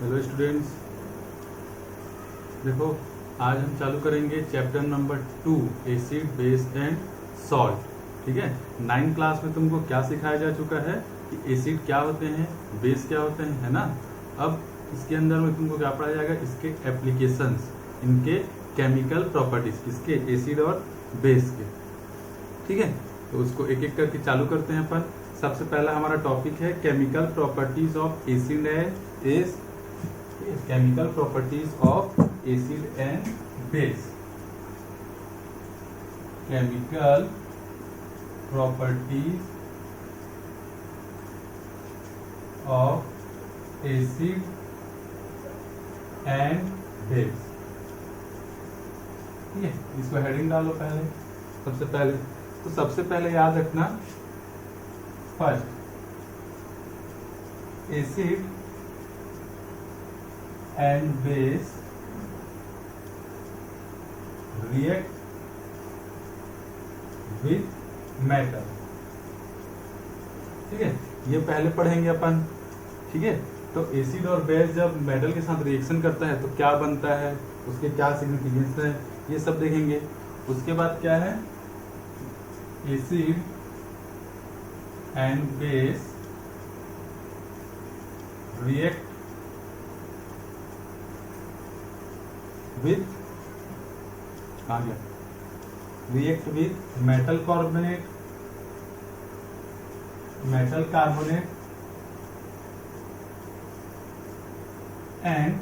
Hello students, देखो आज हम चालू करेंगे chapter number 2 acid base and salt. ठीक है, 9 क्लास में तुमको क्या सिखाया जा चुका है कि एसिड क्या होते हैं, बेस क्या होते हैं, है ना। अब इसके अंदर में तुमको क्या पढ़ा जाएगा, इसके एप्लीकेशंस, इनके केमिकल प्रॉपर्टीज, इसके एसिड और बेस के। ठीक है, तो उसको एक एक करके चालू करते हैं अपन। सबसे पहला हमारा टॉपिक है chemical properties of acid and chemical properties of acid and base. Chemical properties of acid and base. ठीक है, इसको हेडिंग डालो पहले। सबसे पहले याद रखना, first acid and base react with metal. ठीक है, ये पहले पढ़ेंगे अपन। ठीक है, तो एसिड और बेस जब मेटल के साथ रिएक्शन करता है तो क्या बनता है, उसके क्या सिग्निफिकेंस है, ये सब देखेंगे। उसके बाद क्या है, acid and base react with metal carbonate and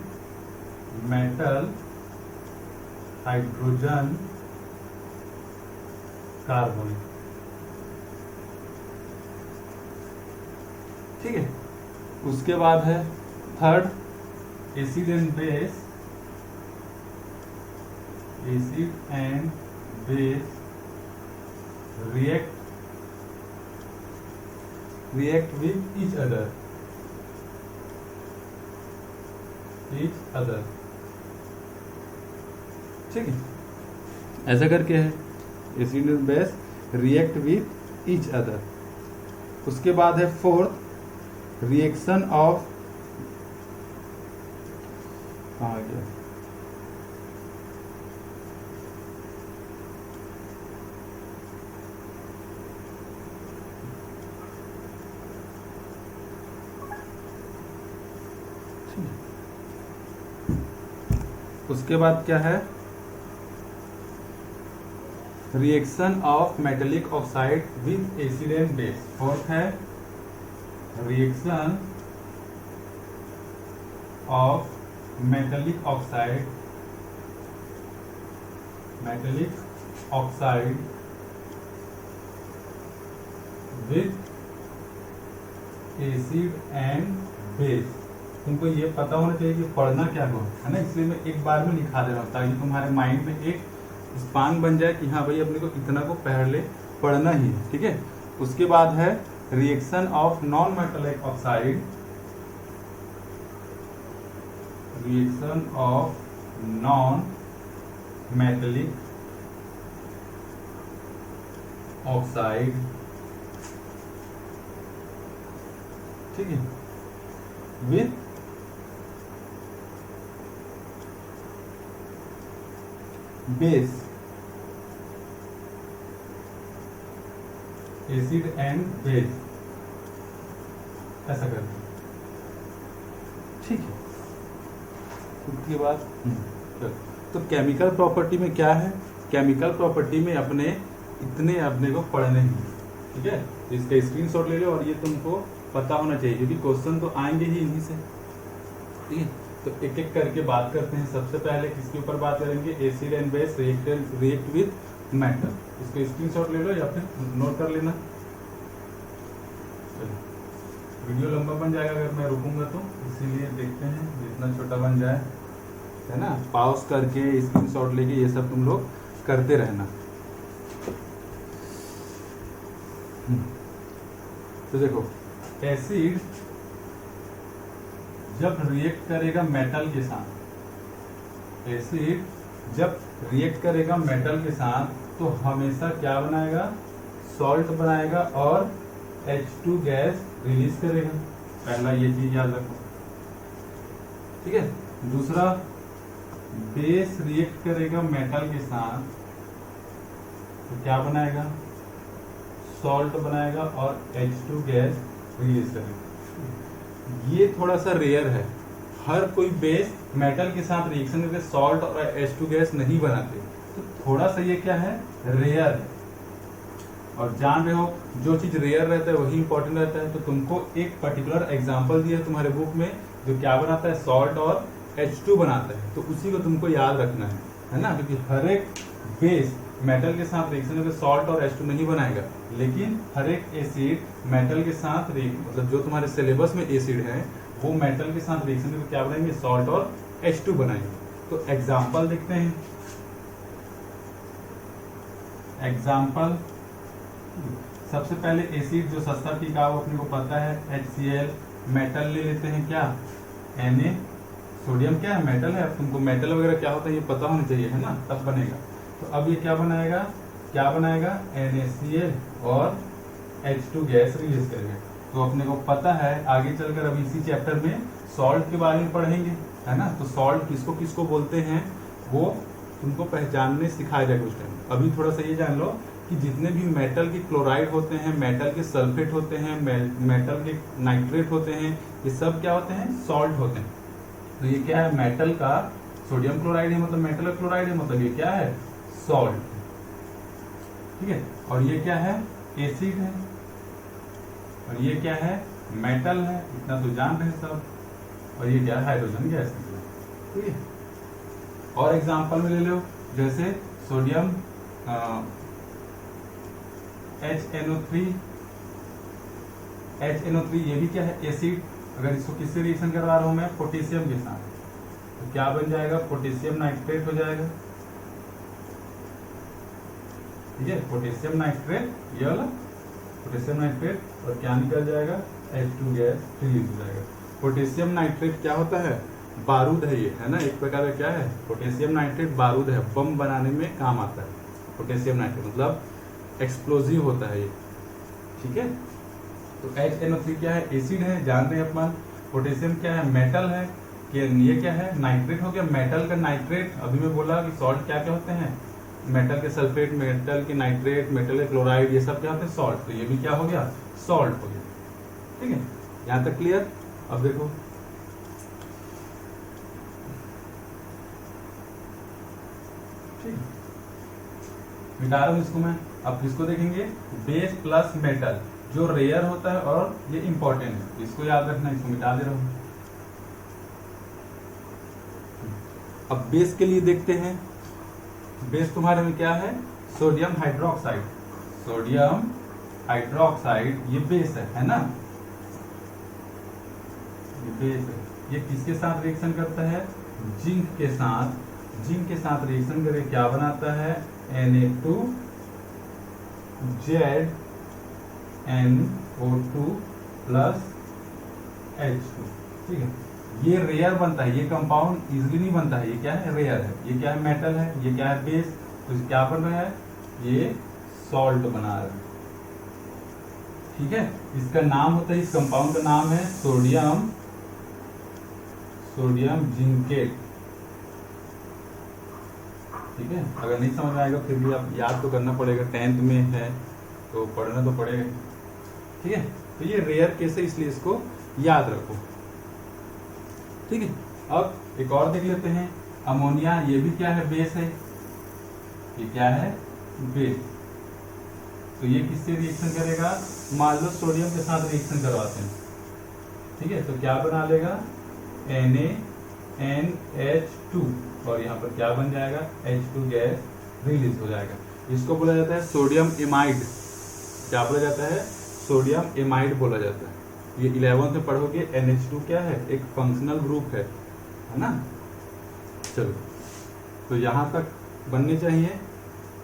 metal hydrogen carbonate. ठीक है, उसके बाद है third acid and base react with each other। ठीक है, ऐसा करके है acid and base react with each other. उसके बाद है फोर्थ रिएक्शन ऑफ, कहाँ गया, उसके बाद क्या है, reaction of metallic oxide with acid and base. Fourth है reaction of metallic oxide with acid and base. तुमको ये पता होना चाहिए कि पढ़ना क्या हो, है ना, इसलिए मैं एक बार में लिखा दे रहा हूँ ताकि तुम्हारे माइंड में एक स्पान बन जाए कि हाँ भाई अपने को इतना को पहले पढ़ना ही है। ठीक है, उसके बाद है reaction of non metallic oxide ठीक है, with base, acid and base, ऐसा करते। ठीक है, उसके बाद तो केमिकल प्रॉपर्टी में क्या है, केमिकल प्रॉपर्टी में अपने को पढ़ने ही। ठीक है, तो इसका स्क्रीनशॉट ले लो और ये तुमको पता होना चाहिए क्योंकि क्वेश्चन तो आएंगे ही इन्हीं से। ठीक है, तो एक एक करके बात करते हैं। सबसे पहले किसके ऊपर बात करेंगे, acid and base react with metal. इसको स्क्रीनशॉट ले लो या फिर नोट कर लेना। वीडियो लंबा बन जाएगा अगर मैं रुकूंगा तो, इसीलिए देखते हैं जितना छोटा बन जाए, है ना। पॉज करके स्क्रीनशॉट लेके ये सब तुम लोग करते रहना। तो देखो, एसिड जब रिएक्ट करेगा मेटल के साथ, तो हमेशा क्या बनाएगा, सॉल्ट बनाएगा और H2 गैस रिलीज करेगा। पहला ये चीज याद रखो। ठीक है। दूसरा, बेस रिएक्ट करेगा मेटल के साथ तो क्या बनाएगा, सॉल्ट बनाएगा और H2 गैस रिलीज करेगा। ये थोड़ा सा रेयर है, हर कोई बेस मेटल के साथ रिएक्शन करके सॉल्ट और H2 गैस नहीं बनाते, तो थोड़ा सा ये क्या है, रेयर है। और जान रहे हो जो चीज रेयर रहता है वही इंपॉर्टेंट रहता है। तो तुमको एक पर्टिकुलर एग्जांपल दिया है तुम्हारे बुक में जो क्या बनाता है, सॉल्ट और H2 बनाता है, तो उसी को तुमको याद रखना है ना, क्योंकि हर एक बेस मेटल के साथ रिएक्शन करके सॉल्ट और H2 नहीं बनाएगा, लेकिन हर एक एसिड मेटल के साथ मतलब जो तुम्हारे सिलेबस में एसिड है वो मेटल के साथ रिएक्शन करके क्या बनाएंगे, सॉल्ट और H2 बनाएंगे। तो एग्जाम्पल देखते हैं। एग्जाम्पल, सबसे पहले एसिड जो सस्ता टिकाऊ अपने को पता है HCl, मेटल ले लेते हैं क्या, Na, सोडियम क्या है, मेटल है। अब तुमको मेटल वगैरह क्या होता है ये पता होना चाहिए, है ना, तब बनेगा। तो अब ये क्या बनाएगा, NaCl और H2 गैस रिलीज करेगा। तो अपने को पता है, आगे चलकर अब इसी चैप्टर में सॉल्ट के बारे में पढ़ेंगे, है ना। तो सॉल्ट किसको किसको बोलते हैं वो तुमको पहचानने सिखाया जाएगा उस टाइम। अभी थोड़ा सा ये जान लो कि जितने भी मेटल के क्लोराइड होते हैं, मेटल के सल्फेट होते हैं, मेटल के नाइट्रेट होते हैं, ये सब क्या होते हैं, सॉल्ट होते हैं। तो ये क्या है, मेटल का सोडियम क्लोराइड है, मतलब मेटल क्लोराइड है, मतलब ये क्या है, सॉल्ट, ठीक है। और ये क्या है, एसिड है, और ये क्या है, मेटल है, इतना तो जान रहे सब। और ये क्या है, हाइड्रोजन गैस, ठीक है। और एग्जांपल में ले लो, जैसे सोडियम HNO3, ये भी क्या है, एसिड। अगर इसको किससे रिएक्शन करवा रहा हूं मैं, पोटेशियम के साथ, तो क्या बन जाएगा, पोटेशियम नाइट्रेट हो जाएगा, ठीक है। पोटेशियम नाइट्रेट, ये वाला पोटेशियम नाइट्रेट, और क्या निकल जाएगा, H2 गैस रिलीज हो जाएगा। पोटेशियम नाइट्रेट क्या होता है, बारूद है ये, है ना, एक प्रकार का क्या है, पोटेशियम नाइट्रेट बारूद है, बम बनाने में काम आता है। पोटेशियम नाइट्रेट मतलब एक्सप्लोजिव होता है ये, ठीक है। तो HNO3 क्या है, एसिड है, जान रहे हैं अपन। पोटेशियम क्या है, मेटल है, कि ये क्या है, नाइट्रेट हो गया, मेटल का नाइट्रेट। अभी मैं बोला कि सॉल्ट क्या क्या होते हैं, मेटल के सल्फेट, मेटल के नाइट्रेट, मेटल के क्लोराइड, ये सब क्या होते हैं, सॉल्ट। तो ये भी क्या हो गया, सॉल्ट हो गया, ठीक है। यहां तक क्लियर। अब देखो, ठीक, मिटा रहा हूं इसको मैं। अब किसको देखेंगे, बेस प्लस मेटल, जो रेयर होता है और ये इंपॉर्टेंट है, इसको याद रखना, इसको मिटा दे रहा हूं। अब बेस के लिए देखते हैं। बेस तुम्हारे में क्या है, सोडियम हाइड्रोक्साइड। सोडियम हाइड्रोक्साइड ये बेस है ना, ये बेस है। ये किसके साथ रिएक्शन करता है, जिंक के साथ। जिंक के साथ रिएक्शन करके क्या बनाता है, Na2ZNO2 प्लस H2, ठीक है। ये रेयर बनता है, ये कंपाउंड इजिली नहीं बनता है, ये क्या है, रेयर है। ये क्या है, मेटल है, ये क्या है, बेस। तो क्या बन रहा है, ये सॉल्ट बना रहा है, ठीक है। इसका नाम होता है, इस कंपाउंड का नाम है सोडियम जिंकेट, ठीक है। अगर नहीं समझ में आएगा फिर भी आप याद तो करना पड़ेगा, 10th में है तो पढ़ना तो पड़ेगा, ठीक है। तो ये रेयर केस है, इसलिए इसको याद रखो, ठीक है। अब एक और देख लेते हैं, अमोनिया। ये भी क्या है, बेस है, ये क्या है, बेस। तो ये किससे रिएक्शन करेगा, मान लो सोडियम के साथ रिएक्शन करवाते हैं, ठीक है। तो क्या बना लेगा, NaNH2, और यहाँ पर क्या बन जाएगा, H2 गैस रिलीज हो जाएगा। इसको बोला जाता है सोडियम एमाइड। क्या बोला जाता है, सोडियम एमाइड बोला जाता है। ये 11th में पढ़ोगे। NH2 क्या है, एक फंक्शनल ग्रुप है ना। चलो, तो यहाँ तक बनने चाहिए।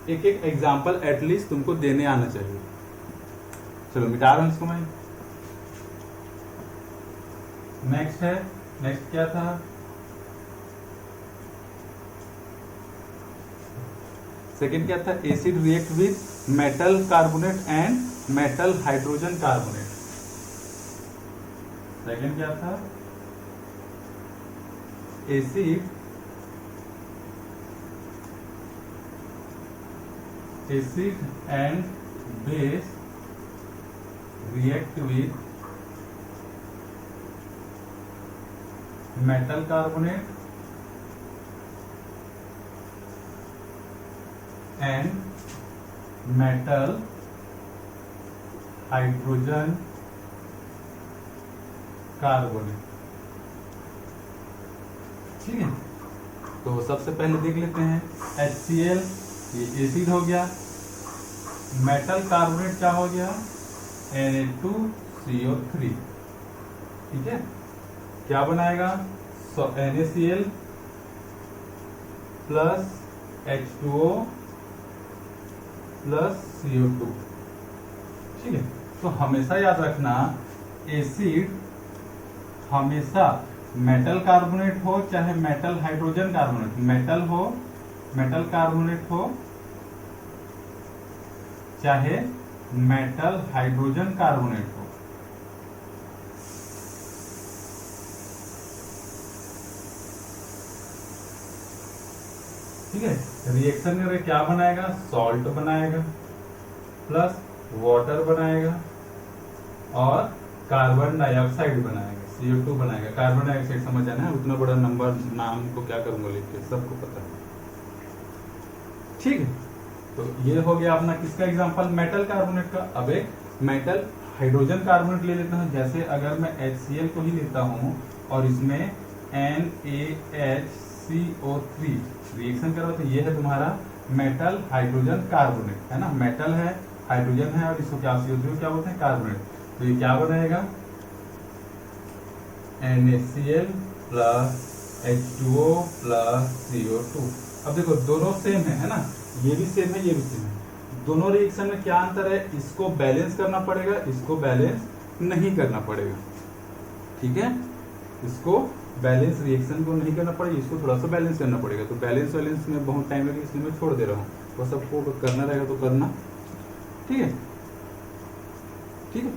एक एक एग्जाम्पल एटलीस्ट तुमको देने आना चाहिए। चलो मिटा रहा हूं इसको मैं। नेक्स्ट है, नेक्स्ट क्या था, सेकेंड क्या था, acid react with metal carbonate and metal hydrogen carbonate. Second क्या था, acid and base react with metal carbonate and metal hydrogen carbonate. ठीक है, तो सबसे पहले देख लेते हैं HCl, ये एसिड हो गया, मेटल कार्बोनेट क्या हो गया, Na2CO3। ठीक है, क्या बनाएगा, NaCl plus H2O plus CO2। ठीक है, तो हमेशा याद रखना एसिड हमेशा मेटल कार्बोनेट हो चाहे metal hydrogen carbonate, metal carbonate हो चाहे मेटल हाइड्रोजन कार्बोनेट हो, ठीक है, रिएक्शन में क्या बनाएगा, सॉल्ट बनाएगा प्लस वाटर बनाएगा और कार्बन डाइऑक्साइड बनाएगा, CO2 बनाएगा। कार्बन डाइऑक्साइड समझ आना है, उतना बड़ा नंबर नाम को क्या करूंगा लिख के, सबको पता है। ठीक है, तो ये हो गया अपना किसका एग्जांपल, मेटल कार्बोनेट का। अब एक मेटल हाइड्रोजन कार्बोनेट ले लेता हूँ। जैसे अगर मैं HCl को ही लेता हूँ और इसमें NaHCO3 रिएक्शन करो तो ये है तुम्हारा मेटल हाइड्रोजन कार्बोनेट, है ना, मेटल है, हाइड्रोजन है और इसको क्या CO3 क्या बोलते हैं, कार्बोनेट। तो ये क्या बनेगा, NaCl plus H2O plus CO2। अब देखो दोनों सेम है ना, ये भी सेम है, ये भी सेम है। दोनों रिएक्शन में क्या अंतर है, इसको बैलेंस करना पड़ेगा, इसको बैलेंस नहीं करना पड़ेगा। ठीक है, इसको बैलेंस रिएक्शन को नहीं करना पड़ेगा, इसको थोड़ा सा बैलेंस करना पड़ेगा। तो बैलेंस में बहुत टाइम लगेगा, इसलिए मैं छोड़ दे रहा हूँ। तो सबको करना रहेगा तो करना। ठीक है, ठीक है,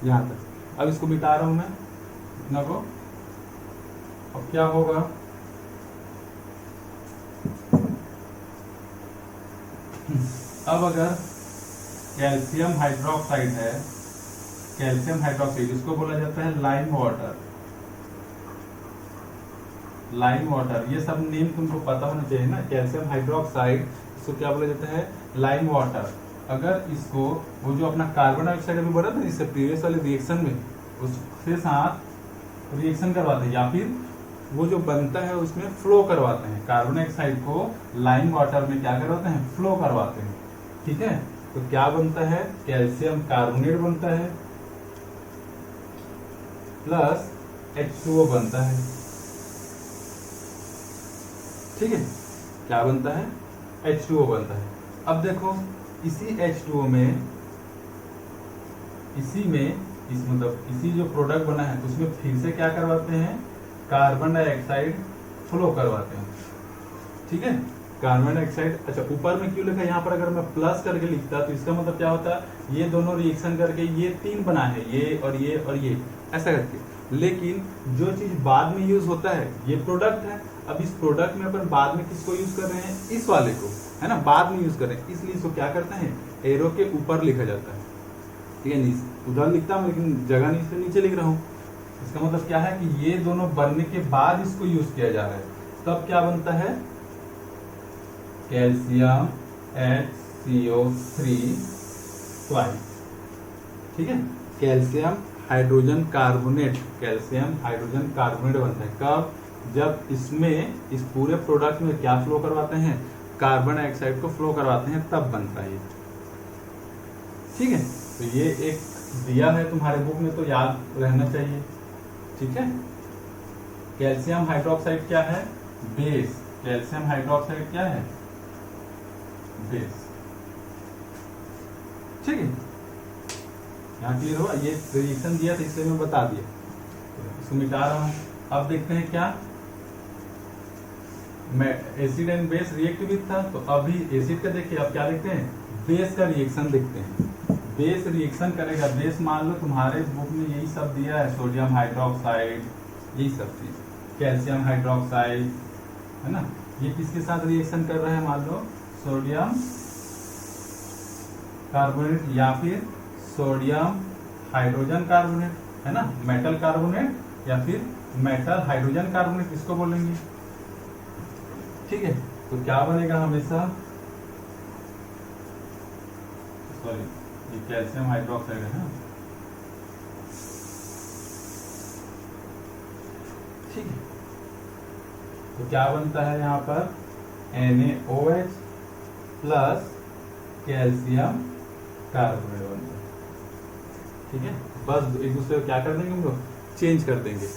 यहाँ तक। अब इसको मिटा रहा हूं मैं इतना को। अब क्या होगा, अब अगर कैल्शियम हाइड्रोक्साइड है, कैल्शियम हाइड्रोक्साइड इसको बोला जाता है लाइम वाटर। लाइम वाटर, ये सब नेम तुमको पता होना चाहिए ना। कैल्शियम हाइड्रोक्साइड इसको क्या बोला जाता है, लाइम वाटर। अगर इसको वो जो अपना कार्बन डाइऑक्साइड अभी बना था इससे प्रीवियस वाले रिएक्शन में, उसके साथ रिएक्शन करवाते हैं या फिर वो जो बनता है उसमें फ्लो करवाते हैं। कार्बन डाइऑक्साइड को लाइम वाटर में क्या करवाते हैं, फ्लो करवाते हैं। ठीक है, तो क्या बनता है, कैल्शियम कार्बोनेट बनता है प्लस H2O बनता है। ठीक है, क्या बनता है, H2O बनता है। अब देखो इसी H2O में, इसी जो प्रोडक्ट बना है उसमें फिर से क्या करवाते हैं, कार्बन डाइऑक्साइड फ्लो करवाते हैं। ठीक है, कार्बन डाइऑक्साइड। अच्छा, ऊपर में क्यों लिखा है, यहाँ पर अगर मैं प्लस करके लिखता तो इसका मतलब क्या होता, ये दोनों रिएक्शन करके ये तीन बना है, ये और ये ऐसा करके। लेकिन जो चीज बाद में यूज होता है ये प्रोडक्ट है। अब इस प्रोडक्ट में अपन बाद में किसको यूज कर रहे हैं, इस वाले को, है ना, बाद में यूज कर रहे हैं, इसलिए इसको क्या करते हैं, एरो के ऊपर लिखा जाता है। ठीक है, उधर लिखता हूँ लेकिन जगह नीचे लिख रहा हूँ। इसका मतलब क्या है कि ये दोनों बनने के बाद इसको यूज किया जा रहा है। तब क्या बनता है, कैल्शियम HCO3 ट्वाइस। ठीक है, calcium hydrogen carbonate, calcium hydrogen carbonate बनता है कब, जब इसमें इस पूरे प्रोडक्ट में क्या फ्लो करवाते हैं, कार्बन डाइऑक्साइड को फ्लो करवाते हैं, तब बनता है ये। ठीक है, तो ये एक दिया है तुम्हारे बुक में तो याद रहना चाहिए। ठीक है, कैल्शियम हाइड्रोक्साइड क्या है, बेस। कैल्शियम हाइड्रोक्साइड क्या है, बेस। ठीक है, यहाँ क्लियर हुआ, ये रिएक्शन दिया था इसलिए मैं बता दिया, इसको मिटा रहा हूं। अब देखते हैं क्या, acid and base react with था, तो अभी एसिड का देखिए, अब क्या देखते हैं, बेस का रिएक्शन देखते हैं। बेस रिएक्शन करेगा, बेस मान लो तुम्हारे बुक में यही सब दिया है, सोडियम हाइड्रोक्साइड, यही सब चीज, कैल्शियम हाइड्रोक्साइड, है ना, ये किसके साथ रिएक्शन कर रहे हैं, मान लो सोडियम कार्बोनेट या फिर सोडियम हाइड्रोजन कार्बोनेट, है ना, मेटल कार्बोनेट या फिर मेटल हाइड्रोजन कार्बोनेट इसको बोलेंगे। ठीक है, तो क्या बनेगा हमेशा, सॉरी ये कैल्शियम हाइड्रोक्साइड है ना, ठीक है, तो क्या बनता है यहाँ पर NaOH प्लस कैल्शियम कार्बोनेट बनता है। ठीक है, बस एक दूसरे को क्या कर देंगे हम लोग, चेंज कर देंगे।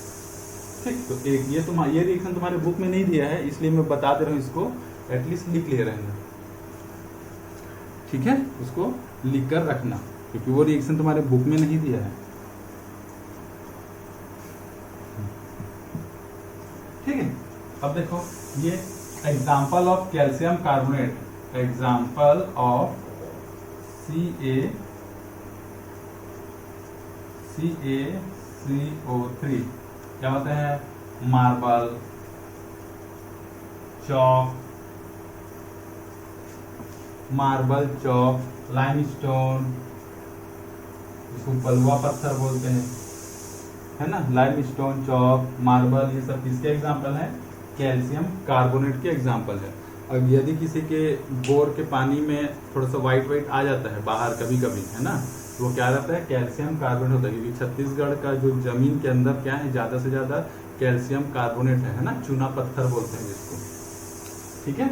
ठीक, तो एक ये रिएक्शन तुम्हारे बुक में नहीं दिया है, इसलिए मैं बता दे रहा हूँ, इसको एटलीस्ट लिख ले रहे हैं। ठीक है, उसको लिख कर रखना, क्योंकि वो रिएक्शन तुम्हारे बुक में नहीं दिया है। ठीक है, अब देखो ये example of calcium carbonate, example of CaCO3 क्या होते हैं, मार्बल, चौक, लाइमस्टोन, इसको बलुआ पत्थर बोलते हैं, है ना, लाइमस्टोन, चौक, मार्बल, ये सब किसके एग्जाम्पल है, कैल्शियम कार्बोनेट के एग्जाम्पल है। अब यदि किसी के बोर के पानी में थोड़ा सा व्हाइट आ जाता है बाहर कभी कभी, है ना, तो वो क्या रहता है, कैल्शियम कार्बोनेट होता है, क्योंकि छत्तीसगढ़ का जो जमीन के अंदर क्या है, ज्यादा से ज्यादा कैल्शियम कार्बोनेट है ना, चूना पत्थर बोलते हैं जिसको। ठीक है,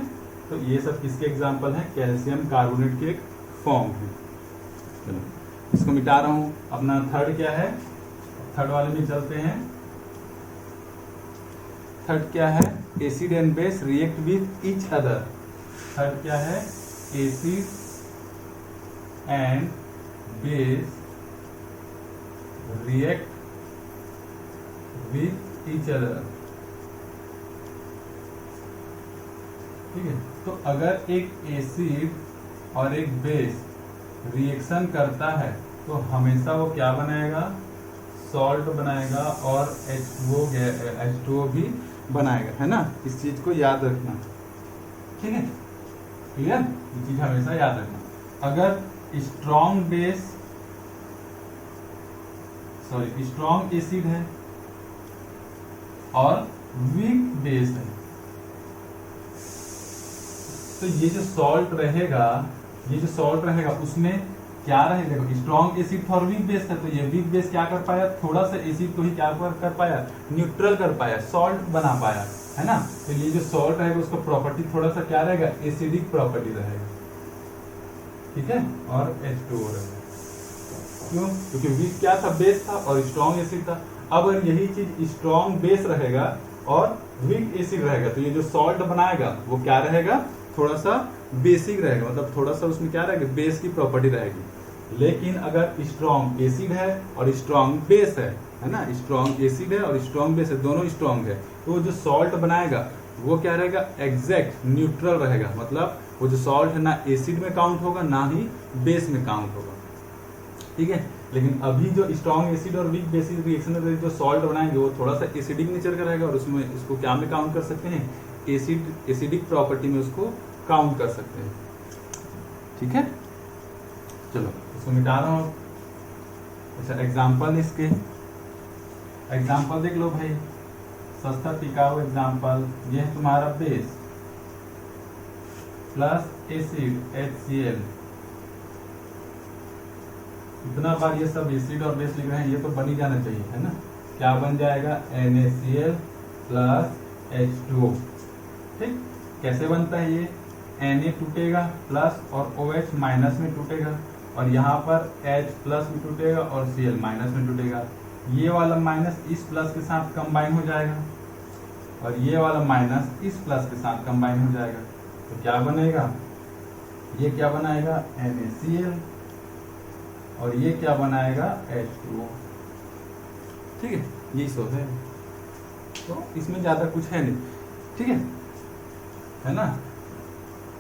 तो ये सब किसके एग्जाम्पल हैं, कैल्शियम कार्बोनेट के एक फॉर्म है। चलो इसको मिटा रहा हूं। अपना थर्ड क्या है, थर्ड वाले में चलते हैं। थर्ड क्या है, acid and base react with each other. Third क्या है, acid and base react with each other. ठीक है, तो अगर एक एसिड और एक बेस रिएक्शन करता है तो हमेशा वो क्या बनाएगा, सॉल्ट बनाएगा और H2O भी बनाएगा, है ना, इस चीज को याद रखना। ठीक है, क्लियर, ये चीज हमेशा याद रखना। अगर स्ट्रॉन्ग एसिड है और वीक बेस है, तो ये जो सॉल्ट रहेगा उसमें क्या रहेगा, स्ट्रॉन्ग एसिड और वीक बेस है, तो ये वीक बेस क्या कर पाया, थोड़ा सा एसिड को ही क्या कर पाया, न्यूट्रल कर पाया, सॉल्ट बना पाया, है ना। तो ये जो सॉल्ट रहेगा उसका प्रॉपर्टी थोड़ा सा क्या रहेगा, एसिडिक प्रॉपर्टी रहेगा। ठीक है, और H2O रहेगा। क्यों, क्योंकि वीक क्या था, बेस था, और स्ट्रॉन्ग एसिड था। अब अगर यही चीज स्ट्रॉन्ग बेस रहेगा और वीक एसिड रहेगा, तो ये जो सॉल्ट बनाएगा वो क्या रहेगा, थोड़ा सा बेसिक रहेगा, मतलब थोड़ा सा उसमें क्या रहेगा, बेस की प्रॉपर्टी रहेगी। लेकिन अगर स्ट्रॉन्ग एसिड है और स्ट्रॉन्ग बेस है ना, स्ट्रॉन्ग एसिड है और स्ट्रॉन्ग बेस है, दोनों स्ट्रॉन्ग है, तो जो सॉल्ट बनाएगा वो क्या रहेगा, एग्जैक्ट न्यूट्रल रहेगा। मतलब वो जो सॉल्ट है ना एसिड में काउंट होगा ना ही बेस में काउंट होगा। ठीक है, लेकिन अभी जो स्ट्रॉन्ग एसिड और वीक बेसिक रिएक्शन में जो सॉल्ट बनाएंगे वो थोड़ा सा एसिडिक नेचर का रहेगा, और उसमें इसको क्या में काउंट कर सकते हैं, एसिडिक प्रॉपर्टी में उसको काउंट कर सकते हैं। ठीक है, चलो इसको मिटा रहा हूं। अच्छा, एग्जाम्पल इसके, एग्जाम्पल देख लो भाई, सस्ता टिकाऊ एग्जाम्पल, ये है तुम्हारा बेस प्लस एसिड HCl। इतना बार ये सब एसिड और बेस लिख रहे हैं, ये तो बन ही जाना चाहिए, है ना। क्या बन जाएगा, NaCl प्लस H2O। ठीक, कैसे बनता है ये, Na टूटेगा प्लस और OH माइनस में टूटेगा, और यहाँ पर H प्लस में टूटेगा और Cl माइनस में टूटेगा। ये वाला माइनस इस प्लस के साथ कंबाइन हो जाएगा और ये वाला माइनस इस प्लस के साथ कंबाइन हो जाएगा, तो क्या बनेगा, ये क्या बनाएगा, NaCl, और ये क्या बनाएगा, H2O। ठीक है, यही सोच है, तो इसमें ज्यादा कुछ है नहीं। ठीक है ना।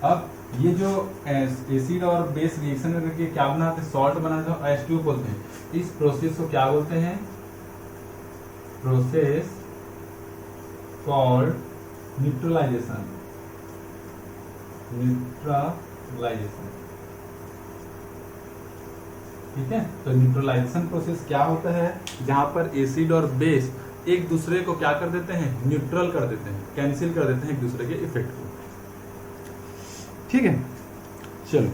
अब ये जो एसिड और बेस रिएक्शन करके क्या बनाते हैं, सॉल्ट बनाते हैं, H2O बोलते हैं। इस प्रोसेस को क्या बोलते हैं, प्रोसेस कॉल्ड न्यूट्रलाइजेशन। न्यूट्रलाइजेशन, ठीक है। तो न्यूट्रलाइजेशन प्रोसेस क्या होता है, जहां पर एसिड और बेस एक दूसरे को क्या कर देते हैं, न्यूट्रल कर देते हैं, कैंसिल कर देते हैं एक दूसरे के इफेक्ट को, ठीक है। चलो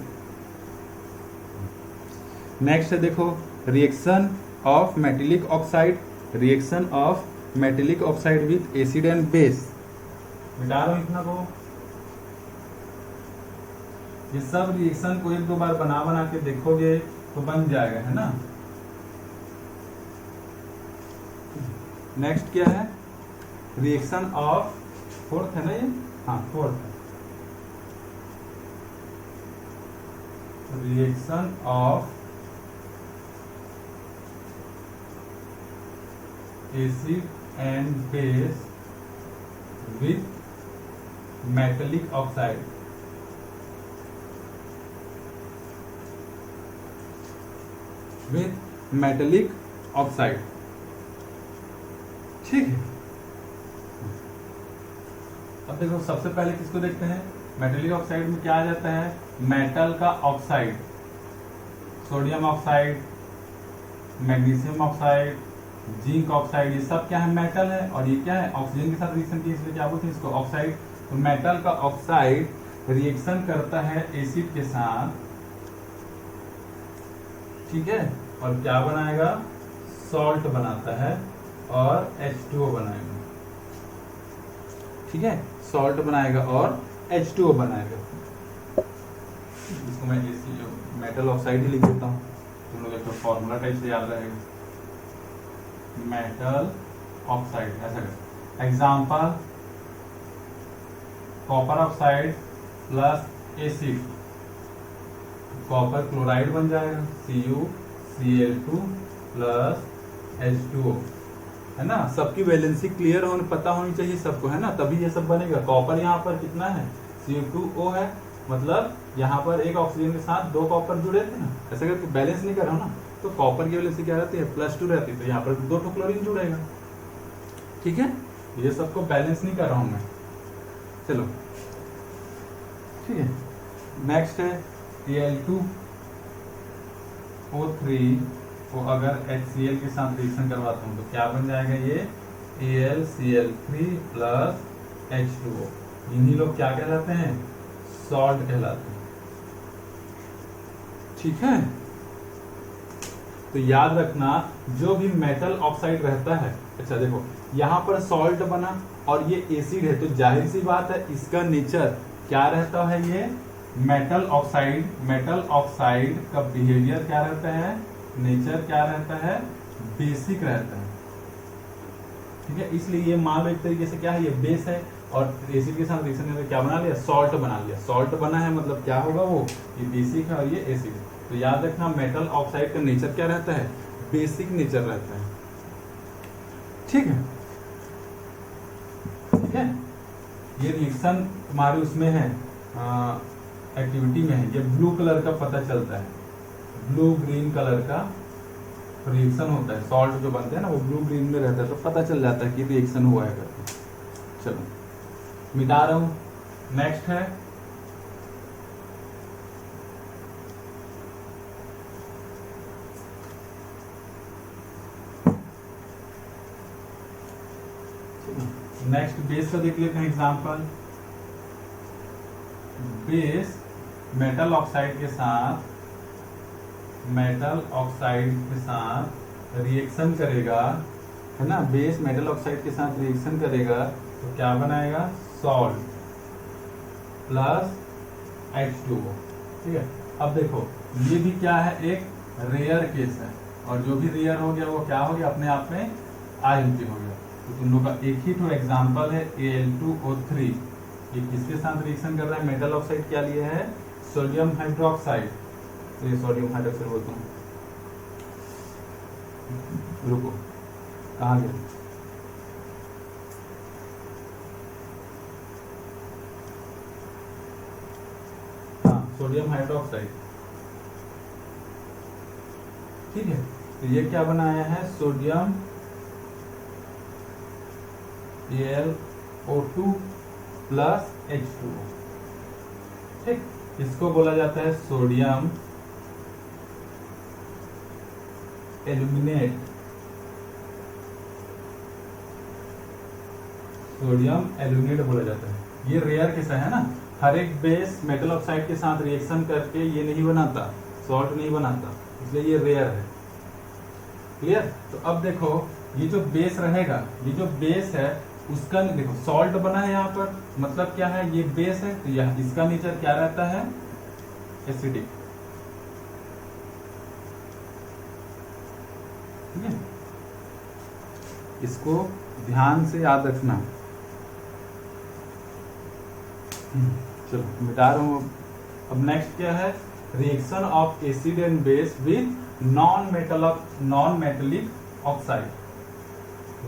नेक्स्ट है, देखो reaction of metallic oxide, reaction of metallic oxide with acid and base. मिटा रहा हूं इतना को, ये सब रिएक्शन को एक दो बार बना बना के देखोगे तो बन जाएगा, है ना। नेक्स्ट क्या है, रिएक्शन ऑफ, फोर्थ है ना ये, हाँ फोर्थ है, reaction of acid and base with metallic oxide. With metallic oxide, ठीक है। अब देखो सबसे पहले किसको देखते हैं, मेटेलिक ऑक्साइड में क्या आ जाता है, मेटल का oxide, sodium oxide, magnesium oxide, zinc oxide, ये सब क्या है, मेटल है। और ये क्या है, ऑक्सीजन के साथ रिएक्शन की, इसलिए क्या बोलते हैं इसको, ऑक्साइड। तो मेटल का ऑक्साइड रिएक्शन करता है एसिड के साथ, ठीक है, और क्या बनाएगा, सॉल्ट बनाता है और H2O बनाएगा, ठीक है, सॉल्ट बनाएगा और H2O बनाएगा। इसको मैं मेटल ऑक्साइड ही लिख देता हूँ, तुम लोग एक फॉर्मूला टाइप से याद रहेगा, मेटल ऑक्साइड ऐसा कर। Example, copper oxide plus acid, copper chloride बन जाएगा, CuCl2 प्लस H2O, है ना। सबकी वैलेंसी क्लियर होने, पता होनी चाहिए सबको, है ना, तभी ये सब बनेगा। कॉपर यहाँ पर कितना है, Cu2O है, मतलब यहाँ पर एक ऑक्सीजन के साथ दो कॉपर जुड़े थे ना, ऐसा करके बैलेंस नहीं कर रहा हूँ ना, तो कॉपर की वैलेंसी क्या रहती है, +2 रहती है, तो यहाँ पर 2 क्लोरीन जुड़ेगा, ठीक है। ये सबको बैलेंस नहीं कर रहा हूँ मैं, चलो ठीक है। नेक्स्ट है Al2O3 को अगर HCl के साथ रिएक्शन करवाता हूँ तो क्या बन जाएगा, ये AlCl3 प्लस H2O। इन्हीं लोग क्या कहलाते हैं, सॉल्ट कहलाते हैं, ठीक है। तो याद रखना, जो भी मेटल ऑक्साइड रहता है, अच्छा देखो यहाँ पर सॉल्ट बना और ये एसिड है, तो जाहिर सी बात है इसका नेचर क्या रहता है, ये मेटल ऑक्साइड। मेटल ऑक्साइड का बिहेवियर क्या रहता है, नेचर क्या रहता है, बेसिक रहता है, ठीक है। इसलिए ये मान लो एक तरीके से क्या है, ये बेस है और एसिड के साथ रिएक्शन करके क्या बना लिया, सॉल्ट बना लिया। सॉल्ट बना है मतलब क्या होगा, वो ये बेसिक है और ये एसिड है। तो याद रखना, मेटल ऑक्साइड का नेचर क्या रहता है, बेसिक नेचर रहता है, ठीक है, ठीक है। ये रिएक्शन तुम्हारे उसमें है, एक्टिविटी में है, ये ब्लू कलर का पता चलता है, ब्लू ग्रीन कलर का रिएक्शन होता है, सॉल्ट जो बनते हैं ना वो ब्लू ग्रीन में रहता है, तो पता चल जाता है कि रिएक्शन हुआ है करके। चलो मिटा रहा हूं। नेक्स्ट है नेक्स्ट बेस का देख लेते हैं एग्जांपल। बेस मेटल ऑक्साइड के साथ रिएक्शन करेगा, है ना। बेस मेटल ऑक्साइड के साथ रिएक्शन करेगा तो क्या बनाएगा, सॉल्ट प्लस H2O, ठीक है। अब देखो ये भी क्या है, एक रेयर केस है, और जो भी रेयर हो गया वो क्या हो गया, अपने आप में आयनिक हो गया। तो तुम लोग का एक ही तो एग्जांपल है Al2O3, ये किसके साथ रिएक्शन कर रहा है, मेटल ऑक्साइड क्या लिया है, सोडियम हाइड्रोक्साइड, तो ये सोडियम हाइड्रोक्साइड बोलता हूँ। रुको कहाँ गया, सोडियम हाइड्रोक्साइड। ठीक है, तो ये क्या बनाया है, सोडियम AlO2 प्लस H2O। ठीक, इसको बोला जाता है सोडियम एल्यूमिनेट। सोडियम एल्यूमिनेट बोला जाता है। ये रेयर केस है ना, हर एक बेस मेटल ऑक्साइड के साथ रिएक्शन करके ये नहीं बनाता, सॉल्ट नहीं बनाता, इसलिए ये रेयर है। क्लियर? तो अब देखो ये जो बेस रहेगा, ये जो बेस है उसका देखो सॉल्ट बना है यहाँ पर, मतलब क्या है, ये बेस है, तो यह इसका नेचर क्या रहता है, एसिडिक। ठीक है, इसको ध्यान से याद रखना। चलो मिटा रहा हूं। अब नेक्स्ट क्या है, reaction of acid and base with non metallic oxide.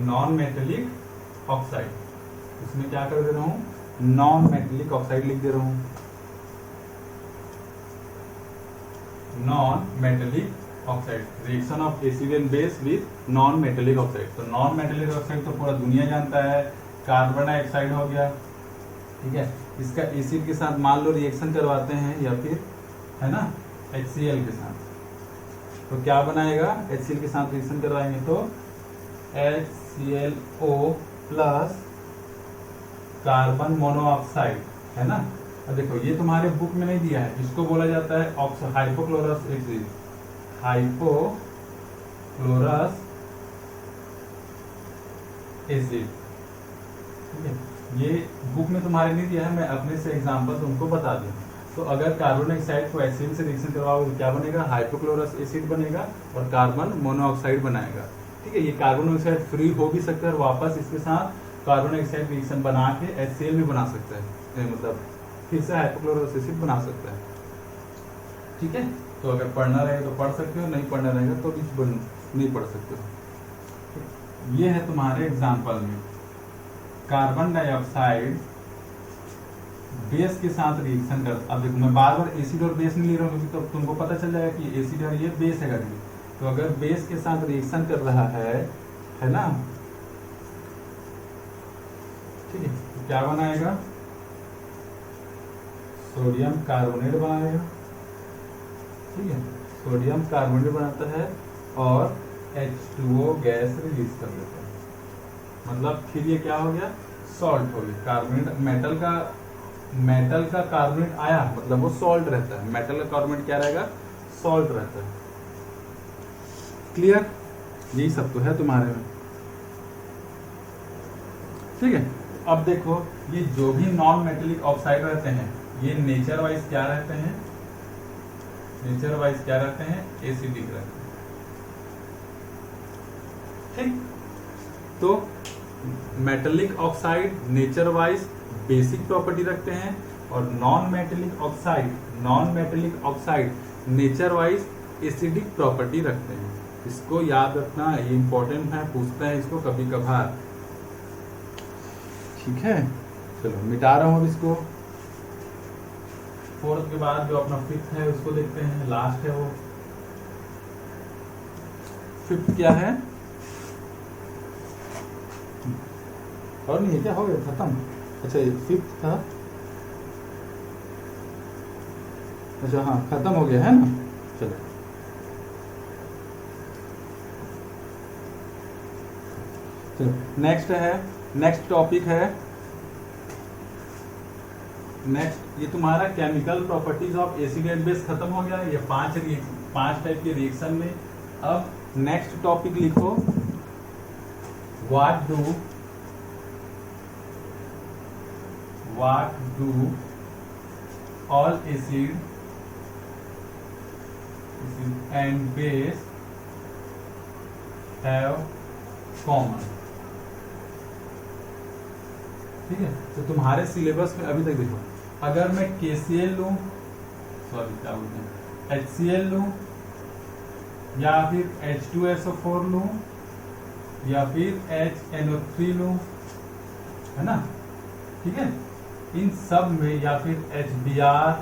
Non metallic oxide, इसमें क्या कर दे रहा हूं, नॉन मेटेलिक ऑक्साइड लिख दे रहा हूं। Non metallic oxide, reaction of acid and base with non metallic oxide. तो नॉन मेटेलिक ऑक्साइड तो पूरा दुनिया जानता है, कार्बन डाइऑक्साइड हो गया। ठीक है, इसका एसिड के साथ मान लो रिएक्शन करवाते हैं, या फिर है ना HCl के साथ, तो क्या बनाएगा, HCl के साथ रिएक्शन करवाएंगे तो HClO प्लस कार्बन मोनोऑक्साइड, है ना। अब देखो ये तुम्हारे बुक में नहीं दिया है, इसको बोला जाता है हाइपोक्लोरस एसिड। हाइपोक्लोरस एसिड, ठीक है, ये बुक में तुम्हारे नहीं दिया है, मैं अपने से एग्जांपल तुमको बता दूं। तो अगर कार्बन डाइऑक्साइड को HCl से रिएक्शन करवाओगे तो क्या बनेगा, हाइपोक्लोरस एसिड बनेगा और कार्बन मोनोऑक्साइड बनाएगा। ठीक है, ये कार्बन डाइऑक्साइड फ्री हो भी सकता है और वापस इसके साथ कार्बन डाइऑक्साइड रिएक्शन बना के HCl भी बना सकता है, मतलब फिर से हाइपोक्लोरस एसिड बना सकता है। ठीक है, तो अगर पढ़ना रहेगा तो पढ़ सकते हो, नहीं पढ़ना रहेगा तो नहीं पढ़ सकते हो। ये है तुम्हारे एग्जाम्पल में कार्बन डाइऑक्साइड बेस के साथ रिएक्शन कर। अब देखो मैं बार बार एसिड और बेस नहीं ले रहा हूँ, क्योंकि तो तुमको पता चल जाएगा कि एसिड और ये बेस है करके। तो अगर बेस के साथ रिएक्शन कर रहा है ना, ठीक है, तो क्या बनाएगा, सोडियम कार्बोनेट बनाएगा। ठीक है, सोडियम कार्बोनेट बनाता है और H2O गैस रिलीज कर देता है, मतलब फिर ये क्या हो गया, सॉल्ट हो गया। कार्बोनेट मेटल का कार्बोनेट आया, मतलब वो सॉल्ट रहता है। मेटल का कार्बोनेट क्या रहेगा, सॉल्ट रहता है। क्लियर? यही सब तो है तुम्हारे में। ठीक है, अब देखो ये जो भी नॉन मेटेलिक ऑक्साइड रहते हैं, ये नेचर वाइज क्या रहते हैं, नेचर वाइज क्या रहते हैं, एसिडिक रहते हैं। ठीक, तो metallic oxide nature wise basic property रखते हैं और non metallic oxide nature wise acidic property रखते हैं। इसको याद रखना, ये इंपॉर्टेंट है, पूछता है इसको कभी कभार। ठीक है, चलो मिटा रहा हूं इसको। फोर्थ के बाद जो अपना फिफ्थ है उसको देखते हैं, लास्ट है वो। फिफ्थ क्या है, और नहीं है क्या, हो गया खत्म। अच्छा ये फिफ्थ था, अच्छा हाँ खत्म हो गया है ना। चलो चलो नेक्स्ट है, नेक्स्ट टॉपिक है, नेक्स्ट ये तुम्हारा chemical properties of acid and base खत्म हो गया। ये पांच टाइप के रिएक्शन में। अब नेक्स्ट टॉपिक लिखो, what do all acid and base have common. ठीक है, तो तुम्हारे सिलेबस में अभी तक देखो, अगर मैं KCl लूं, सॉरी क्या बोलते हैं, HCl लूं, या फिर H2SO4 लूं, या फिर HNO3 लूं, है ना। ठीक है, इन सब में, या फिर HBr,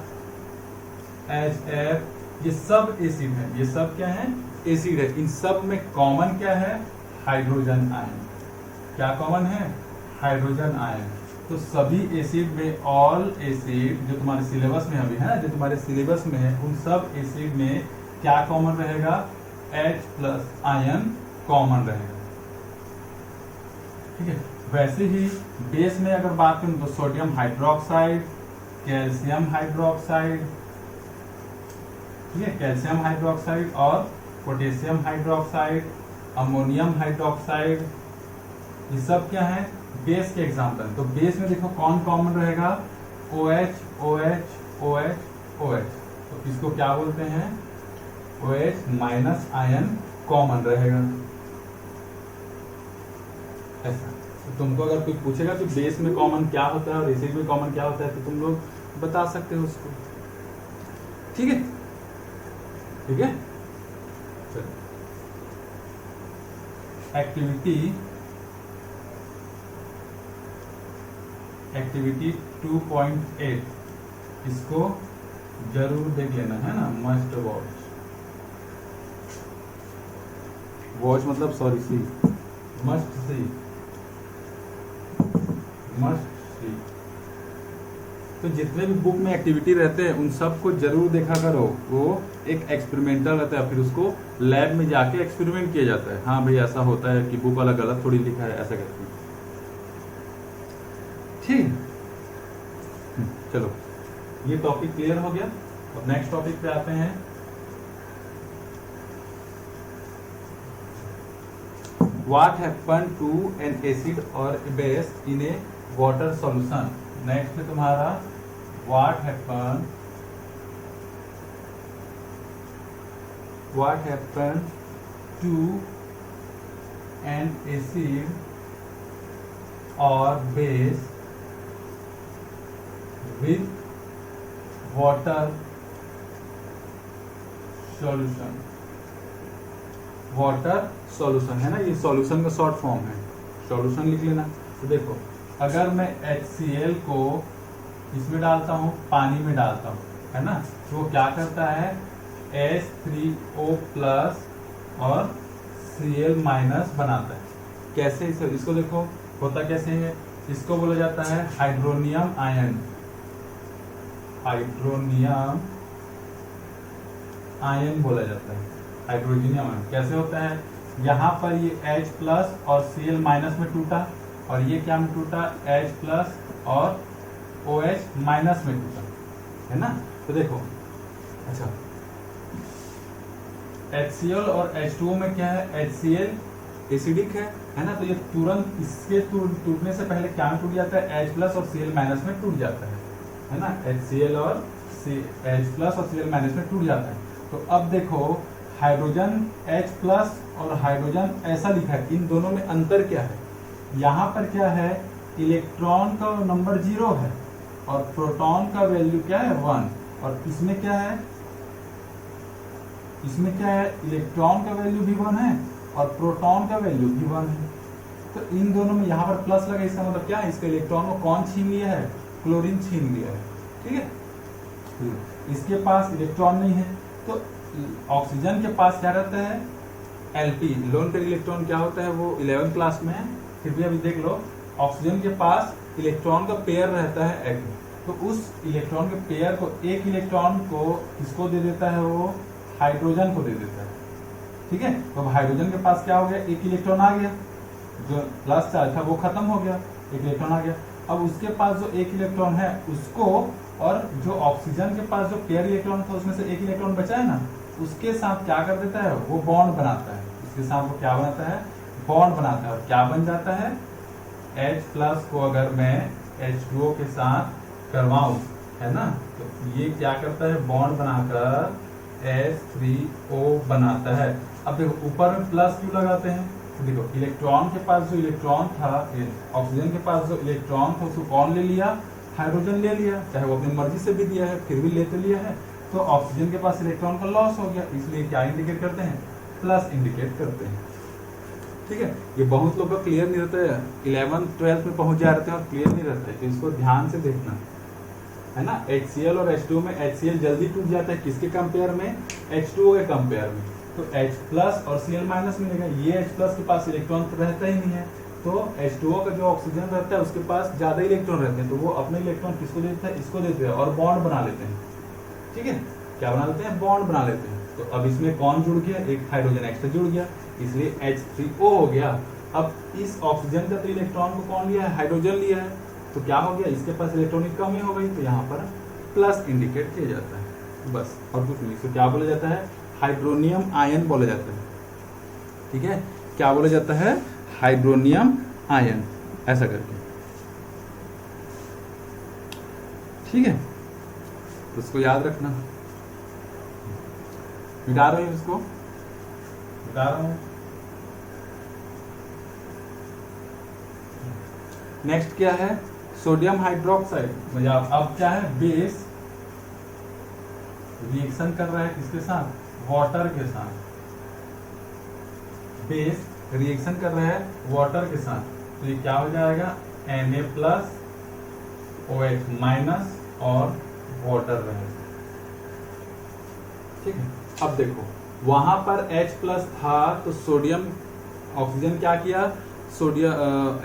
HF, ये सब एसिड है, ये सब क्या है, एसिड है। इन सब में कॉमन क्या है, हाइड्रोजन आयन। क्या कॉमन है, हाइड्रोजन आयन। तो सभी एसिड में, ऑल एसिड जो तुम्हारे सिलेबस में अभी है, जो तुम्हारे सिलेबस में है, उन सब एसिड में क्या कॉमन रहेगा, H+ आयन कॉमन रहेगा। ठीक है। वैसे ही बेस में अगर बात करूं तो सोडियम हाइड्रोक्साइड, कैल्शियम हाइड्रोक्साइड, ठीक है, कैल्शियम हाइड्रोक्साइड और पोटेशियम हाइड्रोक्साइड, अमोनियम हाइड्रोक्साइड, ये सब क्या है, बेस के एग्जाम्पल। तो बेस में देखो कौन कॉमन रहेगा, OH OH OH OH, तो इसको क्या बोलते हैं, OH- आयन कॉमन रहेगा। ऐसा तो तुमको अगर कोई पूछेगा कि बेस में कॉमन क्या होता है और एसिड में कॉमन क्या होता है, तो तुम लोग बता सकते हो उसको। ठीक है, ठीक है। चलो, एक्टिविटी 2.8, इसको जरूर देख लेना है ना, मस्ट वॉच मतलब सॉरी सी, मस्ट सी। तो जितने भी बुक में एक्टिविटी रहते हैं उन सबको जरूर देखा करो। वो एक एक्सपेरिमेंटल रहता है, फिर उसको लैब में जाके एक्सपेरिमेंट किया जाता है। हाँ भाई ऐसा होता है कि बुक वाला गलत थोड़ी लिखा है, ऐसा करके। ठीक, चलो ये टॉपिक क्लियर हो गया। अब नेक्स्ट टॉपिक पे आते हैं। What happened to an acid or a base in a water solution? Next है तुम्हारा what happened to an acid or base with water solution। Water solution है ना, ये सॉल्यूशन का शॉर्ट फॉर्म है, सॉल्यूशन लिख लेना। तो देखो अगर मैं HCl को इसमें डालता हूँ, पानी में डालता हूँ, है ना, तो वो क्या करता है, H3O+ और Cl- बनाता है। कैसे इसको देखो होता कैसे है, इसको बोला जाता है हाइड्रोनियम आयन। हाइड्रोनियम आयन बोला जाता है, हाइड्रोजनियम आयन। कैसे होता है, यहाँ पर ये H+ और Cl- में टूटा, और ये क्या में टूटा, H+ और OH- में टूटा, है ना। तो देखो अच्छा, HCl और H2O में क्या है, HCl एसिडिक है ना, तो ये तुरंत इसके टूटने से पहले क्या में टूट जाता है, H+ और Cl- में टूट जाता है ना, HCl और H+ और Cl- में टूट जाता है। तो अब देखो हाइड्रोजन H+ और हाइड्रोजन ऐसा लिखा है, इन दोनों में अंतर क्या है, यहाँ पर क्या है, इलेक्ट्रॉन का नंबर 0 है और प्रोटॉन का वैल्यू क्या है, 1, और इसमें क्या है, इसमें क्या है, इलेक्ट्रॉन का वैल्यू भी 1 है और प्रोटॉन का वैल्यू भी 1 है। तो इन दोनों में यहाँ पर प्लस लगा, इसका मतलब क्या है, इसके इलेक्ट्रॉन को कौन छीन लिया है, क्लोरीन छीन लिया है। ठीक है, इसके पास इलेक्ट्रॉन नहीं है। तो ऑक्सीजन के पास क्या रहता है, Lp, लोन पेयर इलेक्ट्रॉन क्या होता है, वो 11th क्लास में है, फिर भी अभी देख लो, ऑक्सीजन के पास इलेक्ट्रॉन का पेयर रहता है Ag। तो उस इलेक्ट्रॉन के पेयर को, एक इलेक्ट्रॉन को किसको दे देता है, वो हाइड्रोजन को दे देता है। ठीक है, तो हाइड्रोजन के पास क्या हो गया, एक इलेक्ट्रॉन आ गया, जो प्लस चार्ज था वो खत्म हो गया, एक इलेक्ट्रॉन आ गया। अब उसके पास जो एक इलेक्ट्रॉन है उसको, और जो ऑक्सीजन के पास जो पेयर इलेक्ट्रॉन था उसमें से एक इलेक्ट्रॉन बचा है ना, उसके साथ क्या कर देता है, वो बॉन्ड बनाता है, उसके साथ वो क्या बनाता है, बॉन्ड बनाता है, और क्या बन जाता है, H+ को अगर मैं H2O के साथ करवाऊं, है ना, तो ये क्या करता है, बॉन्ड बनाकर H3O बनाता है। अब देखो ऊपर में प्लस क्यों लगाते हैं, तो देखो इलेक्ट्रॉन के पास जो इलेक्ट्रॉन था, ऑक्सीजन के पास जो इलेक्ट्रॉन था उसको कौन ले लिया, हाइड्रोजन ले लिया, चाहे वो अपनी मर्जी से भी दिया है, फिर भी लेते लिया है। तो ऑक्सीजन के पास इलेक्ट्रॉन का लॉस हो गया, इसलिए क्या इंडिकेट करते हैं, प्लस इंडिकेट करते हैं। ठीक है, ये बहुत लोग का क्लियर नहीं रहता है, 11th 12th में पहुंच जा रहे थे और क्लियर नहीं रहता है, तो इसको ध्यान से देखना, है ना। HCl और H2O में HCl जल्दी टूट जाता है, किसके कंपेयर में, H2O के कंपेयर में। तो H प्लस और Cl माइनस मिलेगा, ये H प्लस के पास इलेक्ट्रॉन तो रहता ही नहीं है, तो H2O का जो ऑक्सीजन रहता है उसके पास ज्यादा इलेक्ट्रॉन रहते हैं, तो वो अपने इलेक्ट्रॉन किसको देता है, इसको देते हैं और बॉन्ड बना लेते हैं। ठीक है, क्या बना लेते हैं, बॉन्ड बना लेते हैं। तो अब इसमें कौन जुड़ गया, एक हाइड्रोजन एक्स्ट्रा जुड़ गया, इसलिए H3O हो गया। अब इस ऑक्सीजन का तो इलेक्ट्रॉन को कौन लिया है, हाइड्रोजन लिया है, तो क्या हो गया, इसके पास इलेक्ट्रॉनिक कमी हो गई, तो यहाँ पर प्लस इंडिकेट किया जाता है, बस और कुछ नहीं। तो क्या बोला जाता है, हाइड्रोनियम आयन बोला जाता है। ठीक है, क्या बोला जाता है, हाइड्रोनियम आयन, ऐसा करके। ठीक है, तो इसको याद रखना। मिटा रहे हैं इसको, मिटा रहा हूं। नेक्स्ट क्या है, सोडियम हाइड्रोक्साइड। मतलब अब क्या है, बेस रिएक्शन कर रहा है किसके साथ, वाटर के साथ। बेस रिएक्शन कर रहा है वाटर के साथ, तो ये क्या हो जाएगा, Na प्लस OH माइनस और वाटर रहेगा। ठीक है, अब देखो वहां पर H प्लस था, तो सोडियम ऑक्सीजन क्या किया, सोडियम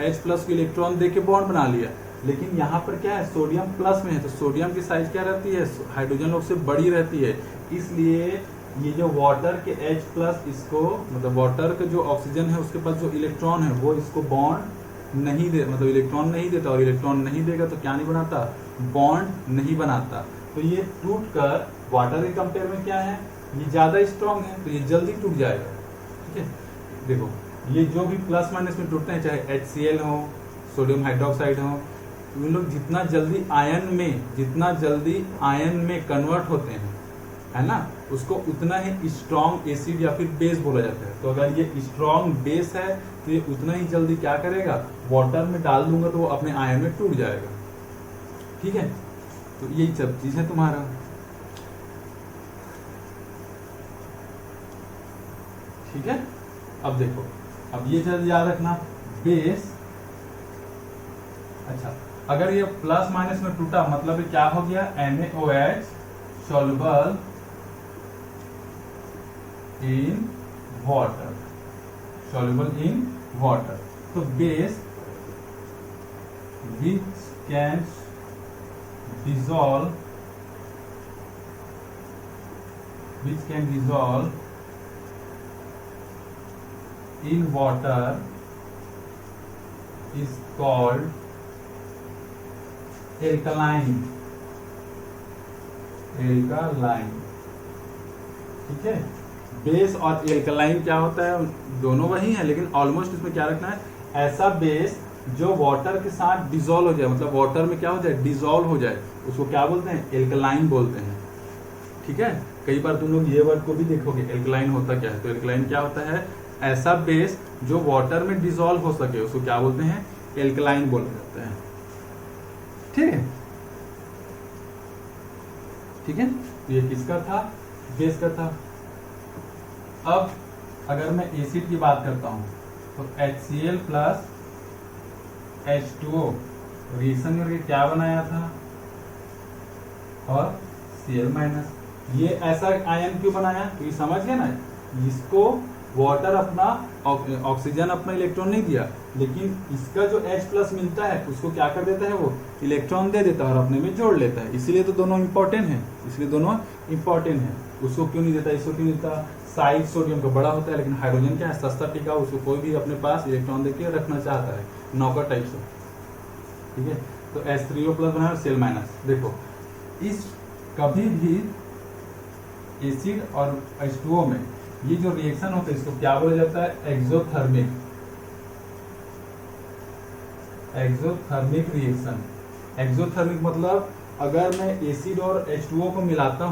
H प्लस को इलेक्ट्रॉन देके बॉन्ड बना लिया। लेकिन यहाँ पर क्या है, सोडियम प्लस में है, तो सोडियम की साइज क्या रहती है, हाइड्रोजन लोग से बड़ी रहती है, इसलिए ये जो वाटर के H प्लस इसको, मतलब वाटर का जो ऑक्सीजन है उसके पास जो इलेक्ट्रॉन है वो इसको बॉन्ड नहीं दे, मतलब इलेक्ट्रॉन नहीं देता, और इलेक्ट्रॉन नहीं देगा तो क्या नहीं बनाता, बॉन्ड नहीं बनाता। तो ये टूट कर वाटर के कंपेयर में क्या है, ये ज्यादा स्ट्रॉन्ग है, तो ये जल्दी टूट जाएगा। ठीक है, देखो ये जो भी प्लस माइनस में टूटते हैं, चाहे HCl हो, सोडियम हाइड्रोक्साइड हो, उन लोग जितना जल्दी आयन में कन्वर्ट होते हैं, है ना, उसको उतना ही स्ट्रॉन्ग एसिड या फिर बेस बोला जाता है। तो अगर ये स्ट्रॉन्ग बेस है तो ये उतना ही जल्दी क्या करेगा, वाटर में डाल दूंगा तो वो अपने आयन में टूट जाएगा। ठीक है, तो यही सब चीज है तुम्हारा। ठीक है, अब देखो, अब ये चीज याद रखना, बेस, अच्छा अगर ये प्लस माइनस में टूटा मतलब क्या हो गया, NaOH soluble in water, soluble in water। तो base which can dissolve in water is called alkaline. ठीक है, बेस और एल्कालाइन क्या होता है, दोनों वही है, लेकिन ऑलमोस्ट इसमें क्या रखना है, ऐसा बेस जो वाटर के साथ डिसॉल्व हो जाए, मतलब वाटर में क्या हो जाए, डिसॉल्व हो जाए, उसको क्या बोलते हैं, एल्कालाइन बोलते हैं। ठीक है, कई बार तुम लोग ये वर्ड को भी देखोगे, एल्कालाइन होता क्या है, तो एल्कालाइन क्या होता है, ऐसा बेस जो वाटर में डिसॉल्व हो सके, उसको क्या बोलते हैं, एल्कालाइन बोला जाता है। ठीक है, ठीक है, तो ये किसका था, बेस का था। अब अगर मैं एसिड की बात करता हूं, तो HCl प्लस H2O रिएक्शन करके क्या बनाया था, और Cl माइनस। ये ऐसा आयन क्यों बनाया, तो ये समझ गया ना, इसको वाटर अपना ऑक्सीजन अपना इलेक्ट्रॉन नहीं दिया, लेकिन इसका जो H प्लस मिलता है उसको क्या कर देता है, वो इलेक्ट्रॉन दे देता है और अपने में जोड़ लेता है। इसीलिए तो दोनों इंपॉर्टेंट है, उसको क्यों नहीं देता, इसको क्यों देता, साइज सोडियम का बड़ा होता है, लेकिन हाइड्रोजन क्या है, सस्ता टिका, उसको कोई भी अपने पास इलेक्ट्रॉन देके रखना चाहता है, नौकर टाइप से। ठीक है, तो H3O प्लस बना Cl माइनस। देखो इस कभी भी एसिड और H2O में ये जो रिएक्शन होता है इसको क्या बोला जाता है, एक्सोथर्मिक रिएक्शन। एक्सोथर्मिक मतलब अगर मैं एसिड और H2O को मिलाता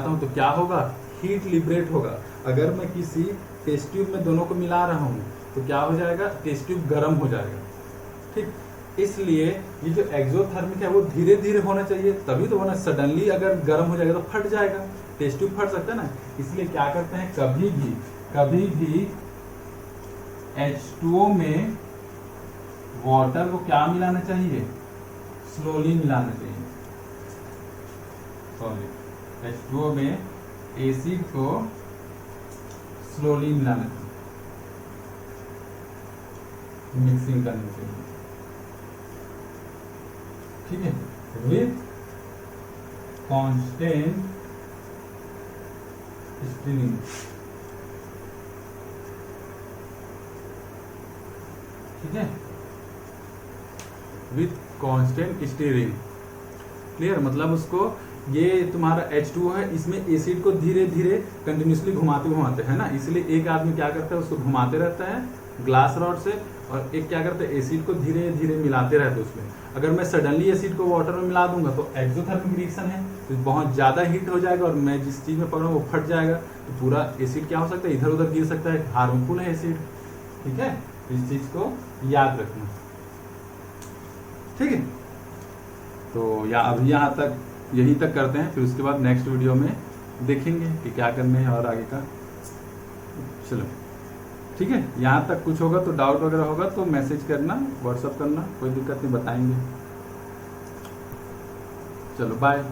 हूं, तो क्या होगा, हीट लिबरेट होगा। अगर मैं किसी टेस्ट ट्यूब में दोनों को मिला रहा हूं तो क्या हो जाएगा, टेस्ट ट्यूब गर्म हो जाएगा। ठीक, इसलिए ये जो एक्सोथर्मिक है वो धीरे धीरे होना चाहिए, तभी तो होना, सडनली अगर गर्म हो जाएगा तो फट जाएगा, टेस्ट ट्यूब फट सकता है ना। इसलिए क्या करते हैं, कभी भी H2O में वाटर को क्या मिलाना चाहिए, स्लोली मिलाना चाहिए। सॉरी, H2O में एसिड को स्लोली मिलाना चाहिए, मिक्सिंग करनी चाहिए, ठीक है, विथ कांस्टेंट स्टीरिंग। ठीक है, विथ कांस्टेंट स्टीरिंग। क्लियर, मतलब उसको ये तुम्हारा H2O है, इसमें एसिड को धीरे धीरे कंटिन्यूसली घुमाते घुमाते है ना, इसलिए एक आदमी क्या करता है उसको घुमाते रहता है ग्लास रॉड से, और एक क्या करता है एसिड को धीरे धीरे मिलाते रहते हैं उसमें। अगर मैं सडनली एसिड को वाटर में मिला दूंगा तो एक्सोथर्मिक रिएक्शन है, तो बहुत ज्यादा हीट हो जाएगा और मैं जिस चीज में पकड़ा वो फट जाएगा, तो पूरा एसिड क्या हो सकता है इधर उधर गिर सकता है, हार्मफुल है एसिड। ठीक है, इस चीज को याद रखना। ठीक है, तो या अभी यहाँ तक यहीं तक करते हैं, फिर उसके बाद नेक्स्ट वीडियो में देखेंगे कि क्या करने है और आगे का। चलो ठीक है, यहाँ तक कुछ होगा तो डाउट वगैरह होगा तो मैसेज करना, व्हाट्सअप करना, कोई दिक्कत नहीं, बताएंगे। चलो बाय।